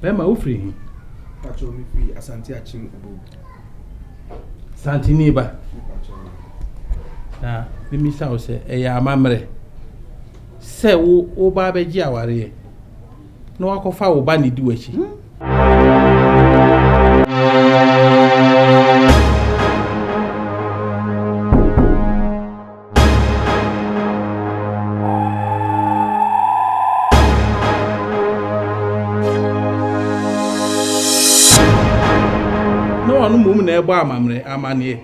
Berima wo free. Pacho mi free Asante Achim Obo. Santini ba. Me misa wo se e ya amamre. Se wo ba beji aware. No akofa wo ba ni di wachi. No mum na ebo amamre amane.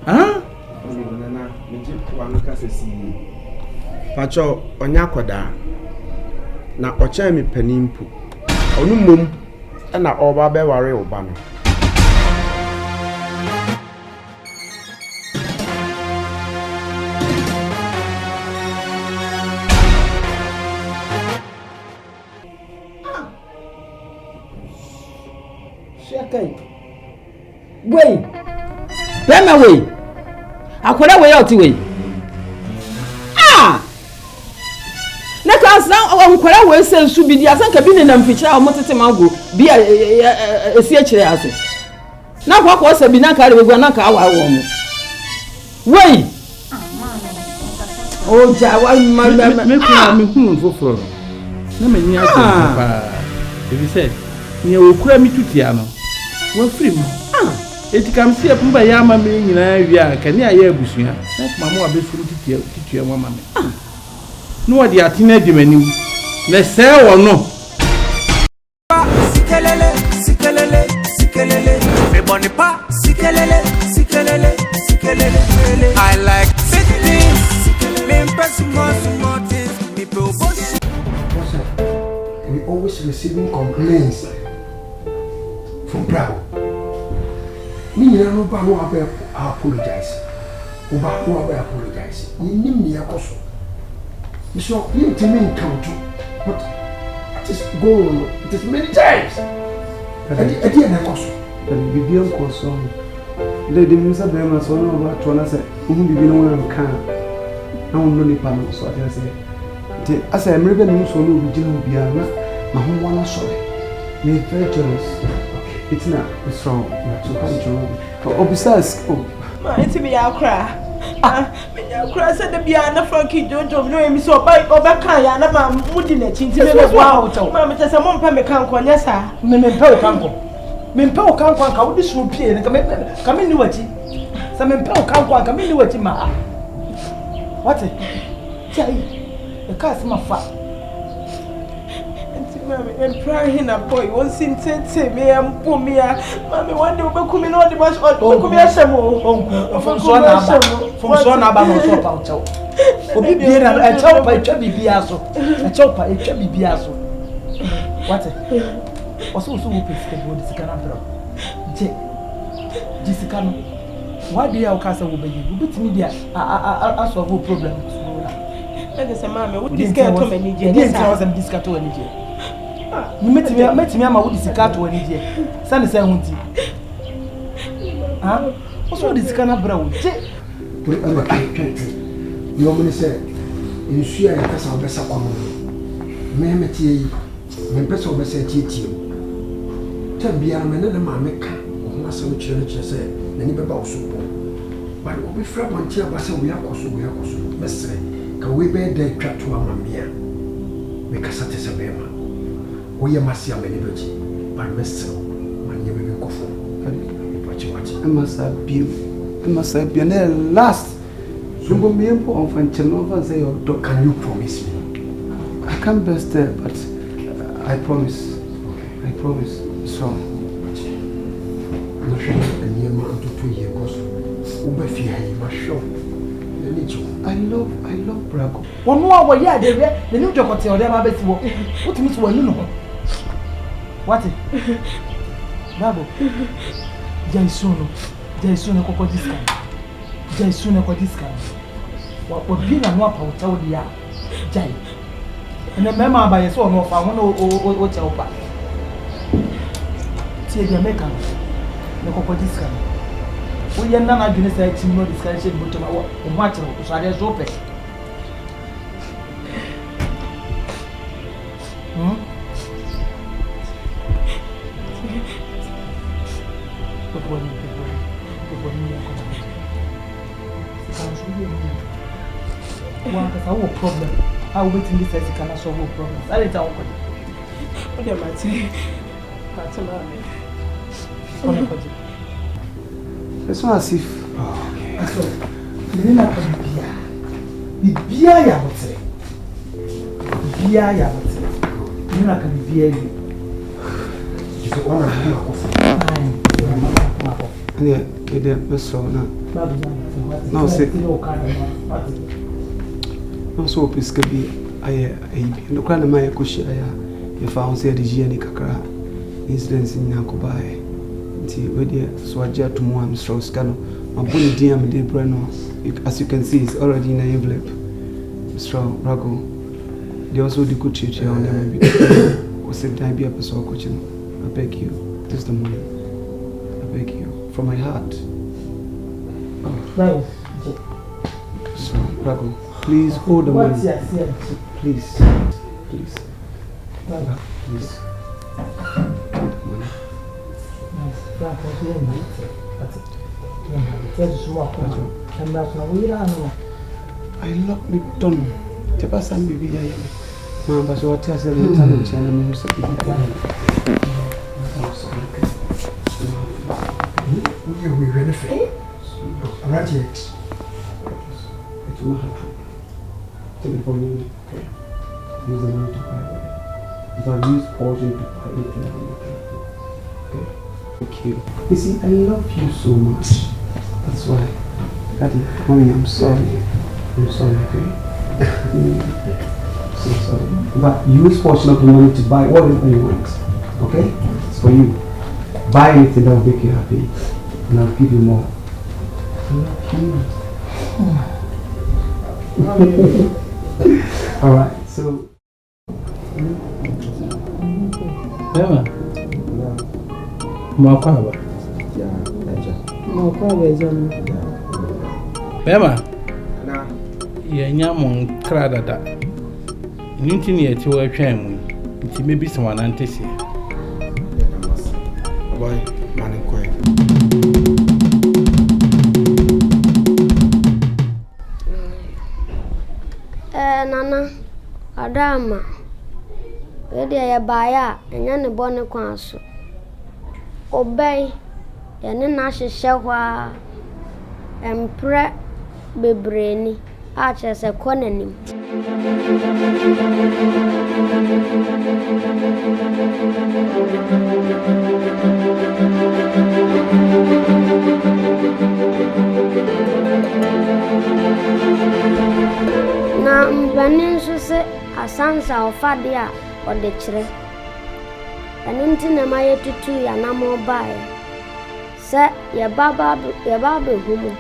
Nana meji wanu ka sesi. Pacho onya koda. Na ocha mi panimpu. Onu mum na oba be ware oba no. Wait. Berima wait. Akwara way out way. Na class now onkwara way say nsu bi di asan ka bi ne na mfikyira o motete mango bi esi akire ase. Na kwakwa se bi na ka re na ka awa wo mo. Wait. Oh ja wa me kuna me hu foforo. Na me nya ase pa. Ebi say ni okura mi tutia no. Wa free mo. Eti kam sie pumba ya ma me nyina wi ka ni aye abusua. Na mama wa be furu titua mo mama. No wa di atena di mani. Na se wo no. Sikelele, sikelele, sikelele. Me boni pa, sikelele, sikelele, sikelele. I like big things. Me impressing more things. Me propose. We always receiving complaints from Bravo. Me no ba no apologize. Oba no apologize. You need me akoso. So you tell me count, but it is go on. It is many times. At the end akoso. But you be on course on. Lady Musa Berima so no about to say, who be no one can. I won't know the panel, so I say. As I am reading news on the Jim Biana, my home one sorry. Me very jealous. It's not, it's wrong. Not so hard. Oh, besides, it's me I'll cry. Me I'll cry said the Biana Frankie Jojo no me so by Obaka na ma mudi na chinti me wow. Mama tell some pay me kan kwanya sa. Me pay kanko. Me pay kanko ka wodi so pie na ka me ni wachi. Sa me pay kanko ka me ni wachi ma. What? Chai. E ka se ma fa. Mommy, I'm praying a boy. Won't seem to me. I'm poor me. Mommy, one day we'll come in all the much. Oh, come here, Shamo. From son, about so about chow. Obi bien a chow by chubby biaso. A chow by chubby biaso. What? Also, so open schedule this canapra. Jessica, why do you cast over you? You beat me there. I solve all problems. That is a mammy. What is going to me? Yes, I was a discount to any. You met me, I'm a woody Sika to any day. Son is a hunty. What's all this kind of brown? You only say, you share a person of Bessa Common. Mammy, my person of Bessa Titio. Tell me, I'm another mamma, Master Church, I said, and never bow so. But we frap on Tia Bassa, we are also, Mess, can we bear their trap to our mamma? Make us satisfy. We are Massia Melody, but Mr. Man, you will go for. I must have been. I must have been there last. So, when we are on Fanchanova, say, can you promise me? I can't best there, but I promise. Okay. I promise. So, I'm sure a year to 2 years. Ubefia, you must show. I love Brago. One more year, the new job hotel, they are best. What means one, you know? What? Bravo. Jason, a cocoa discount. Jason, a discount. What would be a more hotel, dear? Jay. And the member by a son of I want to hotel back. See the American, the cocoa discount. We are not going to say it's no discussion, but tomorrow, and watch it, so I just open. problem. I will wait in this can solve all problems. I didn't tell you. What am I saying? It's not as if. Okay. So, you're not going to be here. I would say. Here, I would say. You're not going to be here. So, one of you are and yeah, Miss Rona. No, say. No, so please, could be. I no kind of my cushion. I found said the Gianni Kakra incidents in Yakubai. So I jet to more Mr. Scano. My bully DM de Breno, as you can see, is already in an envelope. Mr. Rago. They also the good church on them. We said, I be a person coaching. I beg you, this is the money. I beg you, from my heart. No. So, Rago, please hold the money. Please. Please. Please. I love me done. Japasan bibi ya. Ma ba so wata sai da tana ce na mu sai. We ready for it? Right yet. It's not happening. Take it from me. Use the money to buy it. If I use portion to buy it, then I'm okay. Thank you. You see, I love you so much. That's why. Daddy, mommy, I'm sorry. I'm sorry, okay? So sorry. But use portion of the money to buy whatever you want. Okay? It's for you. Buy anything that will make you happy. And I'll give you more. I love you. Alright, so. Berima. Makwaba. Berima. Na. Yenya mon kradada. Ninti ne yeti wa twan mu. Nti mebi se wanante se. Boy, man koi. Nana. Adama. Wedi ya baya, enya ne bone kwa so. Obey, ene na hyehyɛ hɔ a empre bebreni a kyerɛ kɔ nanim. Na mpanin nso se asansa ofade a ode kyerɛ. Eno nti na ma yetutu ya na mo bae. Se ye baba behumu.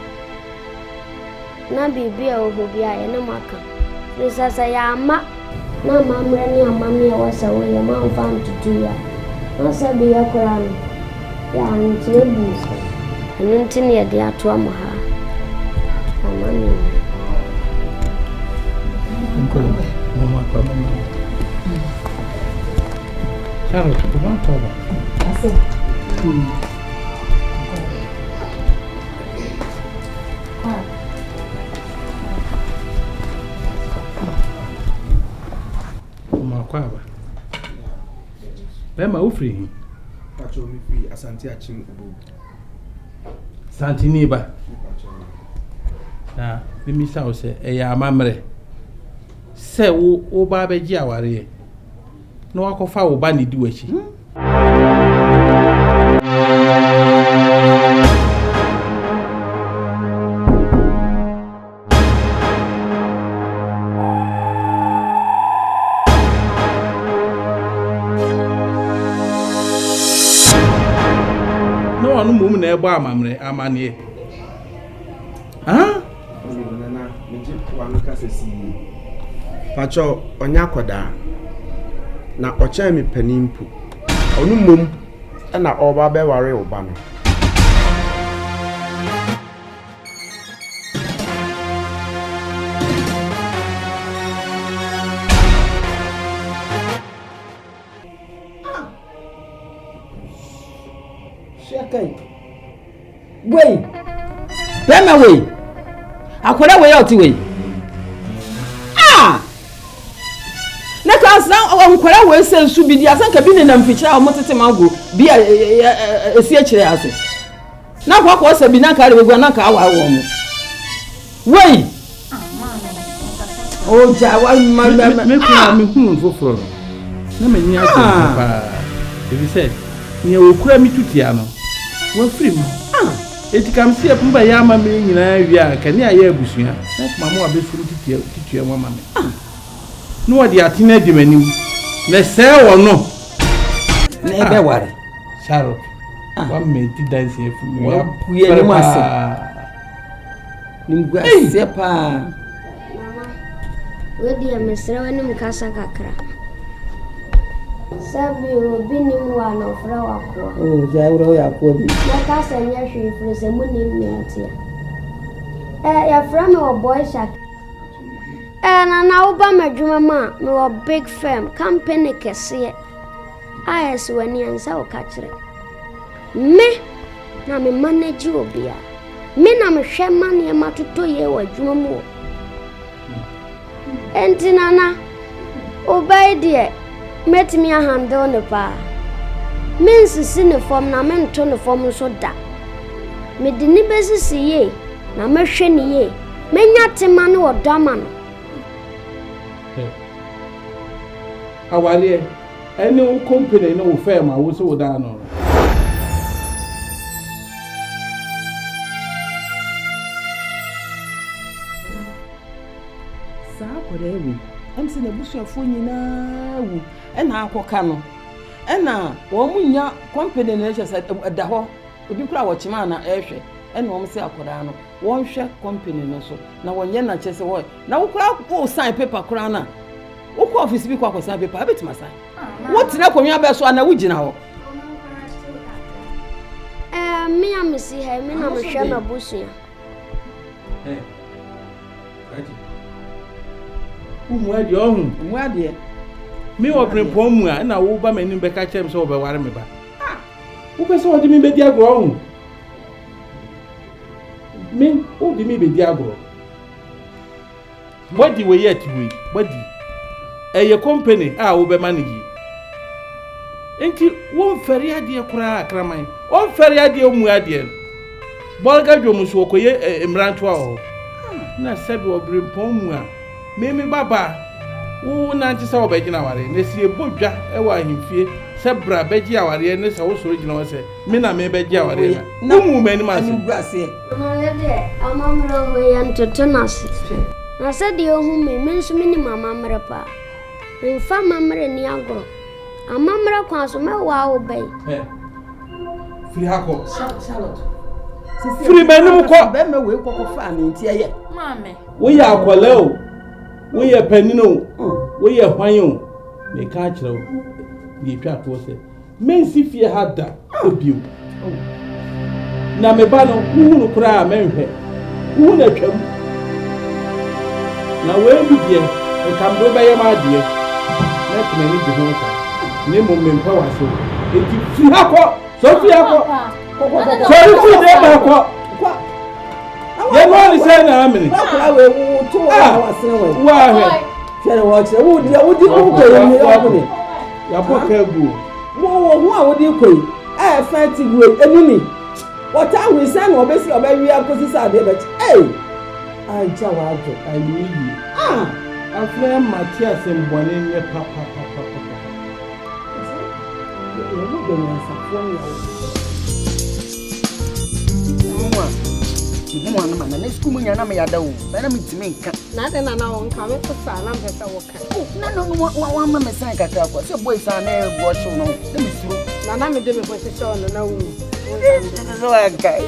Na bibi a ohobi a ye ne maka. Risasa ya ama na mamre ni amani e wasa wo ye ma mfa ntutu ya. Na se bi ye kora no. Ya ntie bu. Eno nti na ye de ato am ha. Amani. Mama kwa mama. Charlotte, comment ça va? Assez. Mama kwa ba. Berima ufiri. Pacho mi free asante achim obo. Santini ba. Na, mimi sa o se e ya amamre. Se wo ba beji aware. No akofa wo ba ni di wachi. No anu mum na ebo amamre amane. Ah? Nana, meji wanu ka sesi. Pacho onya koda. Na ocha mi panimpu onu mom na oba be ware oba no Shekai. Wait. Berima wait. Akwara way out way. Na class na onkwara we say nsu bi di asan ka bi ne na mfikyira o motete mago bi esi akire ase na kwakwa se bi na ka re na ka awa wo mo wei o ja wa me kuna me hu foforo na me nya pa ebi se nya okura mi tutia no wa free mo etikam sie pumba ya ama me nyina wi ka ne aye abusua na mama wa be furu tutia mo mama no wadi atina di manim na se wo no na ebe ware sharo wa me ti dance e fu mi wa kuye ni mase ni gwa se pa mama wedi amesra wani mkasa kakra sabi obi ni mwa no fra wako ja uro ya ko bi na kasa nya hwe furu se mu ni mmentia ya fra me o boy shak na uba madwuma ma me wo big firm company kese ayes wani ansa o ka kire me na me manage obia me na me hwe mane ma toto ye wa dwuma mu enti nana obai de metimi handle ne pa me nsisi ne form na me nto ne form so da me di ni besisi ye na me hwe ne ye menya tema ne odama no awale any company no firm a wo so da no sa akwara ewi amse na busuafo nyina wu na akoka no na wo munya company na ehye da ho obi kura wo chima na ehwe na wo mse akwara no won hwe company no so na wonye na chese wo na wo kura ko sign paper kura na wo ko office bi ko sign paper abetima sign wo tena konwa be so na wo gina ho me amisi ha me na me hwe na busua umuadi ohun umuadi me wo prepon mu a na wo ba manim be ka chem so wo be ware me ba wo pese wo di mi be di agro ohun me wo di mi be di agro body we yet we body eye company a wo be manage enti wo mfari ade kura akraman wo mfari ade mu ade bolga dwomu so koye emranto a ho na sabi wo prepon mu a meme baba wo na nti sa obegina ware na sie bodwa e wa ahimfie se bra begi aware ne sa wo so gina wo se me na me begi aware na mu mani ma se guase amade amamro ho yan totonas na se de ohun me nso mini mama mre pa mfa mamre ni agro amamre kwa so me wa wo bai free hako charlotte free mani mu ko be me we ko fa ni nti eye mame wo ya akwale o wo ye panino wo ye hwan o me ka kire o ye twa to se mensi fie hada obiu na me ba no hunu kura menhwe hu na twam na we bi die e kam do be ye ma die na tme ni de ho ka ne mo me mpa wa so e ti fi hako so fi hako so fi de ba ko ye mo ni se na amini akura we wu to wa sene we wa he fere wa che wu di ko ni obuni ya po ka gu wo hu a wo di ko e fa ti gu enimi what I will say no be si obawi akosi sa de be aja wa ajo ayi afle Matthias mbone ne papa yo mo do na sa fo ya mo na na school munya na me yada wo na me timi nka na de na wo nka me ko sa na me sa wo ka na no wa ma me san kakra kwa se boy sa na e go cho no na me suro na me de me ko se cho no na wo so aka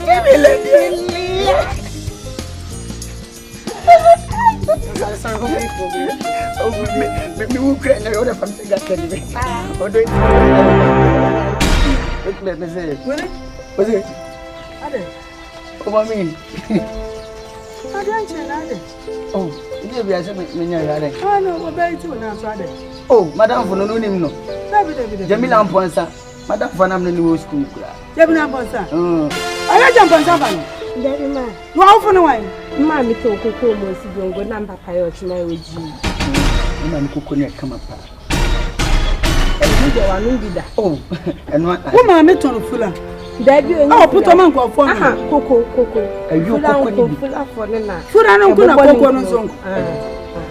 give me let me sa ko me wo kra na yo da fam se gatka ni o do it let me say what is it ade o ma mi ade anche ade oh ile bi ase me nya ade no mo be ti wona so ade oh madam fo no nim no David Jamila Amponsa Madam Fanam no school. Jabina Bonsa. I like Jampan. Berima. You are for no wine. Mammy told Coco Mercy don't go number pilot tonight with you. Man, Coco, come up. And you are no bidder. Oh, and what? Woman, I told Fuller. Oh, put a man for Coco. And you full for Nana. Food I don't go on song.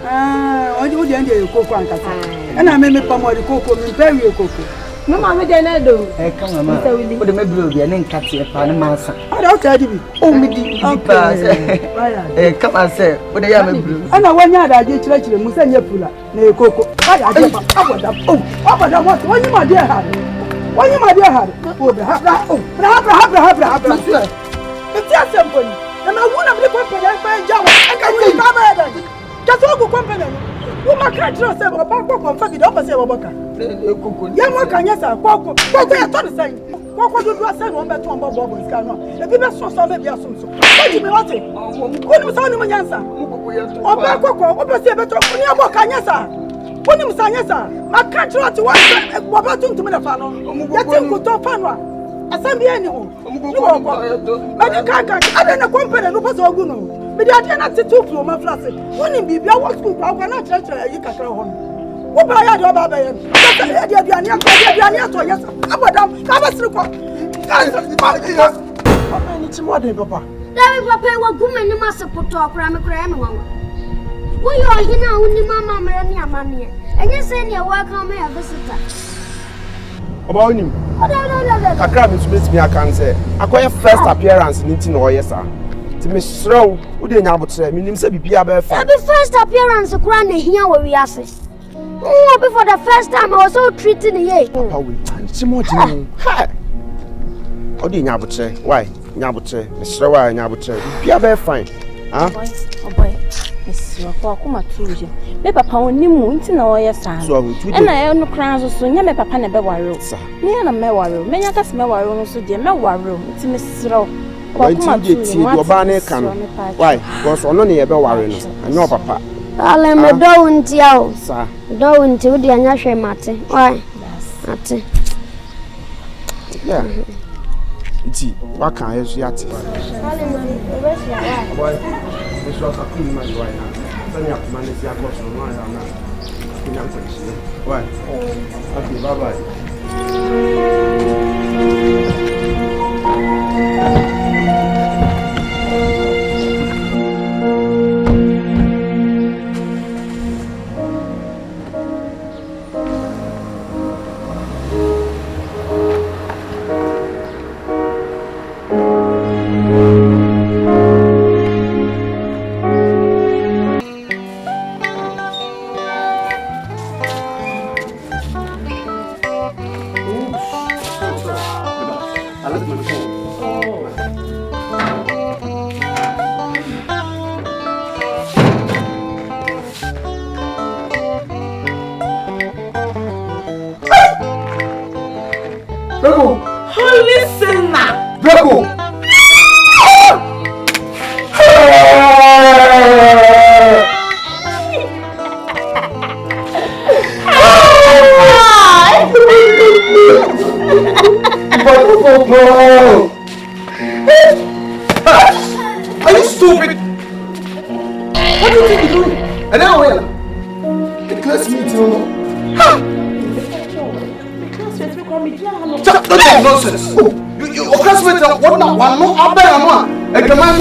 Ah, you didn't get your cocoa and I made me come on the cocoa and bury your cocoa. No, Mamma, then I do. Come on, put the maybe and then cut your pan master. I don't tell you. Oh, me, come and say, what I am blue. And I want you to get church and Musanya Pula, no cocoa. I get up. What you my dear Harry? What you my dear Harry? It's just simple. And I want to be compared by Java. I can't come here. Just go company. Woman can't trust them about the opposite of Boca. Young can yes, Coco. What they are trying to say. Coco do not send one back to Bobo is gone. The people saw some maybe soon. What do you want it? When was only my answer? Or back Coco, opposite better for your Boca, yes, sir. When you say yes, sir, I can't trust you. What about to me the panel? Let him go to Panwa. I send me anyone. But you can't. I don't know company, no was all good. But I didn't see 2 from my flash. When you be a work school, I cannot judge you. Can go home. What by your Baba? It's more than Papa. There is Papa, what woman you must put to a cram. We are here now, only Mamma and your money. And you say you're welcome here, visitor. About him. I can't miss me, I can say. I got your first appearance in 19 or yes, sir. Miss Row, who didn't have to say, meaning say, be a bear. The first appearance of Grand here where we are. Oh, before the first time I was so treated the Papa, we some more. How didn't have to say? Why? Nabuche, Miss Row, Nabuche, be a bear fine. Huh? Oh, boy, Miss Row, come at you. Maybe Papa will need to know your son. So and I own no crowns so near Papa and a bear, sir. Near a mewar, many others mewar, so dear mewar, it's Miss Row. Why? Was on only a worry, and your papa. I'm don't yell, sir. Don't do the unusual matter. Why? Yeah. What can I use yet? Boy, this was a clean man right now. Send up man is your cost from one. Why? Okay, bye bye. Listen now. Draco! Are you stupid? What do you think you're doing? And now where? The class meeting. That's nonsense. Your classmates are what now? One more up there, one. A command,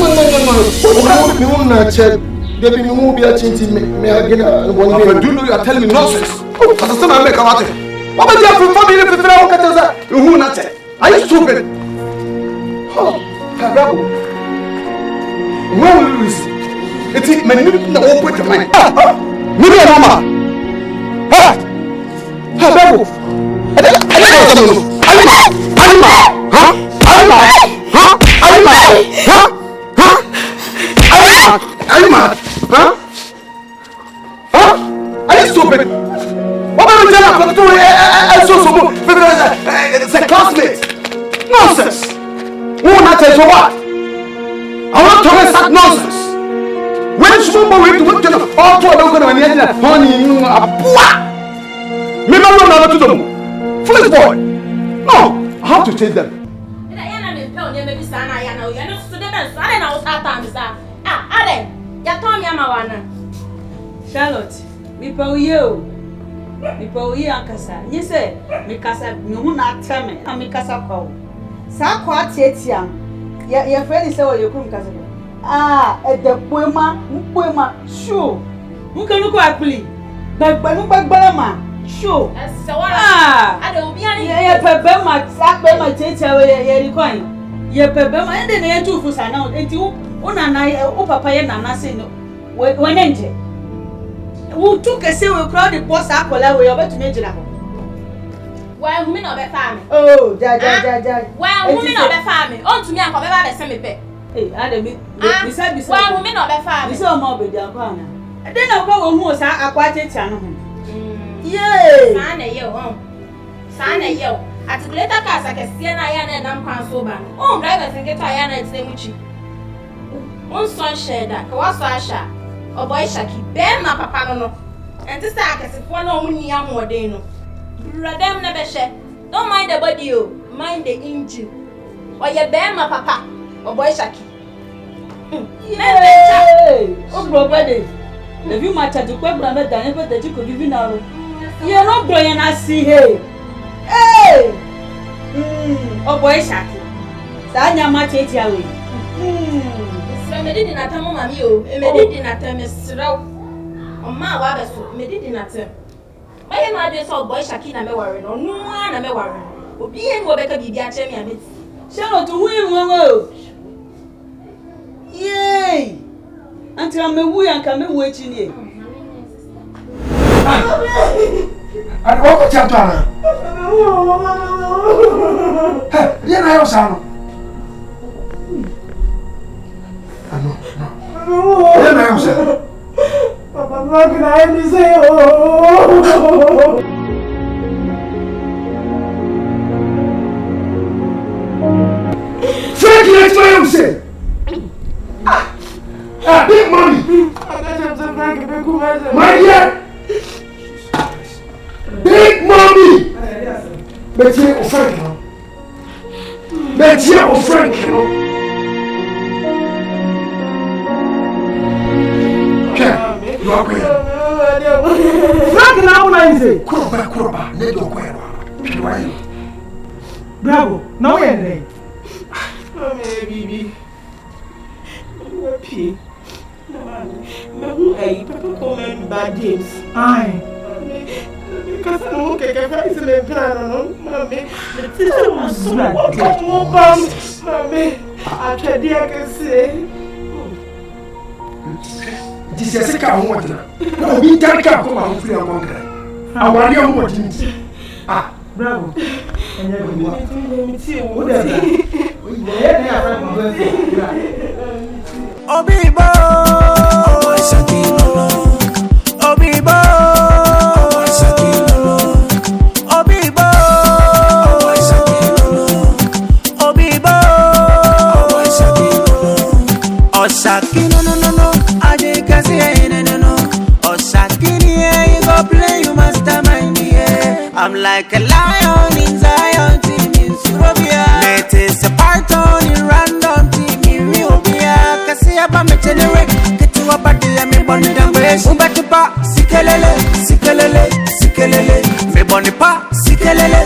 Baby, you won't be a change me again. Do you are telling me nonsense? As a son, I make about it. What about you from family if you don't get us? You who not say? Are you stupid? Oh, Carabo. No, Luis. It's it, man. No, open your mind. Maybe a mama. Ha! Carabo. Are you mad? Huh? Are you stupid? What are you telling me? It's a classmate. Nonsense. Who not tell you what? I want to hear that nonsense. When somebody to look at all to a local and yet honey, you are poor. Me no know to them. Foolish boy. No, I have to change them. Charlotte, me po you. Me po you ankasa. You say me kasa me hu na teme. Na me kasa kwa. Sa kwa tietia. Ya friend say we kum kasa. De poema, sure. Who can look at plea? But Balama, sure. ADOM, yeah, Pebema, Sakbema, Teta, ye coin. Ye Pebema, and then they two for Sana, and you, Una, Papa, and Nana, when enter. Who took a silver crowded post Akola, we are about to make it up. Why, women of a family? Oh, Dad. Why, women of a family? On to me, I'll have a semi pet. Hey, ADOM, besides, why, women of a family? So morbid, Alcana. Then I'll go who was a quiet channel. Yay! Sana yo. At the later cast, I can see an iron and I'm consoban. Oh, drivers and get iron and say which you. One son shared that Kawasasha or boy Shaki, bear my papa no. And this I can see one only young more day no. Radam never share. Don't mind the body, you mind the engine. Or you bear my papa or boy Shaki. Yay! Oh, brother. If you match at the quack, brother, then that you could live now. You're not going to see hey. Hey! Oh, boy, Shaki. Sanya match it away. So, me did not tell Mamma, you, and me did not tell Miss Row. Oh, my water, me did not tell. I am not just all boy Shaki, and me worrying, or no one, and me worrying. Will be in Rebecca be a champion. Shall to win, yay! Until I'm a wee and come in waiting here. And what was your plan? Then I also know. No. Then I also. Papa, what can I say? Frank, let's try him say. Big money. My dear. Big mommy! Betty or Frank, no? Betty or Frank, no? You are queer. Frank now, I say, Kuroba, let your queer. Bravo, no way. Baby. Happy. Hey, Papa, come bad games. Aye. Because I don't care if I say the plan, mommy. The teacher was so bad. Mommy, I tried to say. This is a Sika water. No, we can't come out free of one. I want you to bravo. And you're going to see what Obibo, Obibo, Obibo, Osaki no, I didn't say no, Osaki you go play, you mastermind yeah. I'm like a lion in Zion team in Surabia. It is a python in random team in Riobia. Kasi aba me generate, get to a body and me bunny down ways. Ubatupa, sikelele, me bunny pa, sikelele.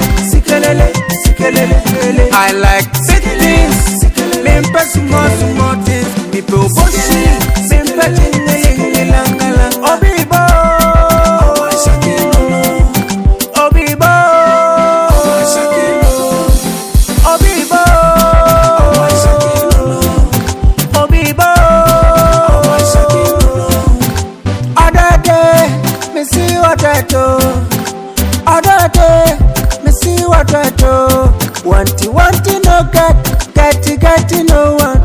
I like big things, me impress more things. People bullshit.